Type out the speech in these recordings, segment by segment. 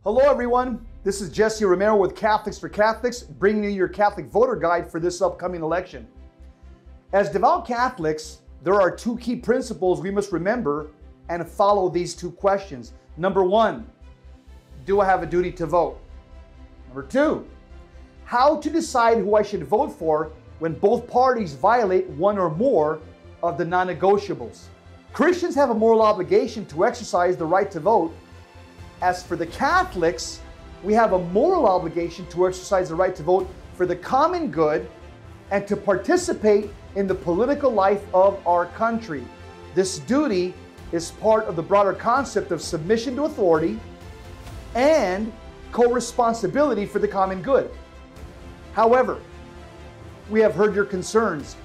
Hello everyone, this is Jesse Romero with Catholics for Catholics, bringing you your Catholic voter guide for this upcoming election. As devout Catholics, there are two key principles we must remember and follow these two questions. Number one, do I have a duty to vote? Number two, how to decide who I should vote for when both parties violate one or more of the non-negotiables. Christians have a moral obligation to exercise the right to vote. As for the Catholics, we have a moral obligation to exercise the right to vote for the common good and to participate in the political life of our country. This duty is part of the broader concept of submission to authority and co-responsibility for the common good. However, we have heard your concerns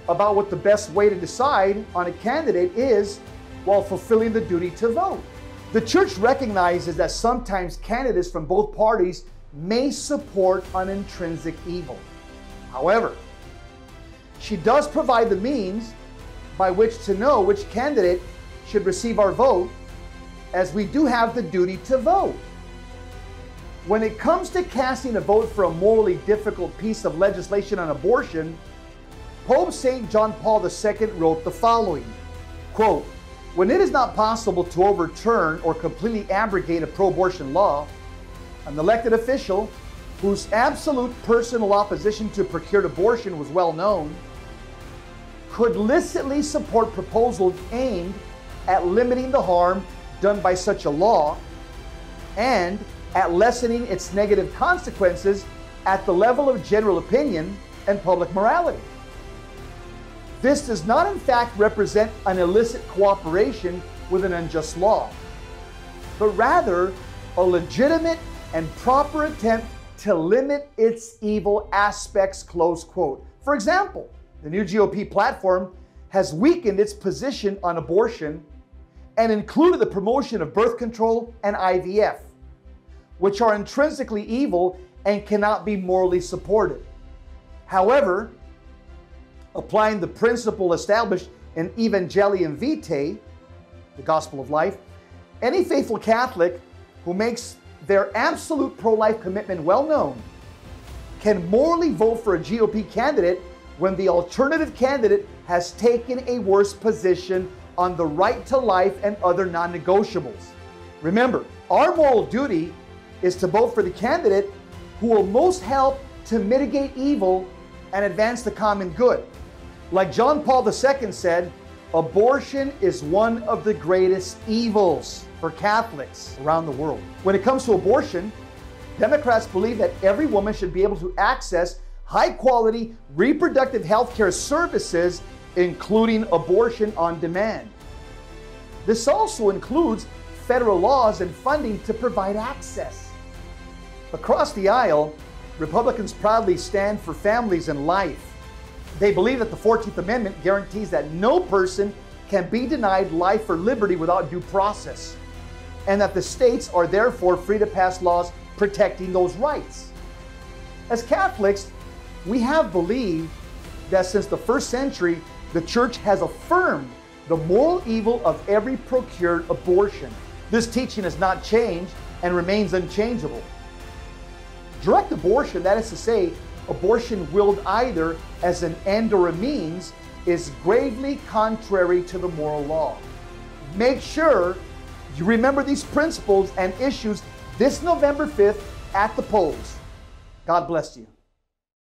about what the best way to decide on a candidate is while fulfilling the duty to vote. The Church recognizes that sometimes candidates from both parties may support an intrinsic evil. However, she does provide the means by which to know which candidate should receive our vote, as we do have the duty to vote. When it comes to casting a vote for a morally difficult piece of legislation on abortion, Pope St. John Paul II wrote the following, quote, "When it is not possible to overturn or completely abrogate a pro-abortion law, an elected official whose absolute personal opposition to procured abortion was well known could licitly support proposals aimed at limiting the harm done by such a law and at lessening its negative consequences at the level of general opinion and public morality. This does not in fact represent an illicit cooperation with an unjust law, but rather a legitimate and proper attempt to limit its evil aspects," close quote. For example, the new GOP platform has weakened its position on abortion and included the promotion of birth control and IVF, which are intrinsically evil and cannot be morally supported. However, applying the principle established in Evangelium Vitae, the Gospel of Life, any faithful Catholic who makes their absolute pro-life commitment well known can morally vote for a GOP candidate when the alternative candidate has taken a worse position on the right to life and other non-negotiables. Remember, our moral duty is to vote for the candidate who will most help to mitigate evil and advance the common good. Like John Paul II said, abortion is one of the greatest evils for Catholics around the world. When it comes to abortion, Democrats believe that every woman should be able to access high-quality reproductive health care services, including abortion on demand. This also includes federal laws and funding to provide access. Across the aisle, Republicans proudly stand for families and life. They believe that the 14th Amendment guarantees that no person can be denied life or liberty without due process, and that the states are therefore free to pass laws protecting those rights. As Catholics, we have believed that since the first century, the Church has affirmed the moral evil of every procured abortion. This teaching has not changed and remains unchangeable. Direct abortion, that is to say, abortion willed either as an end or a means, is gravely contrary to the moral law. Make sure you remember these principles and issues this November 5th at the polls. God bless you.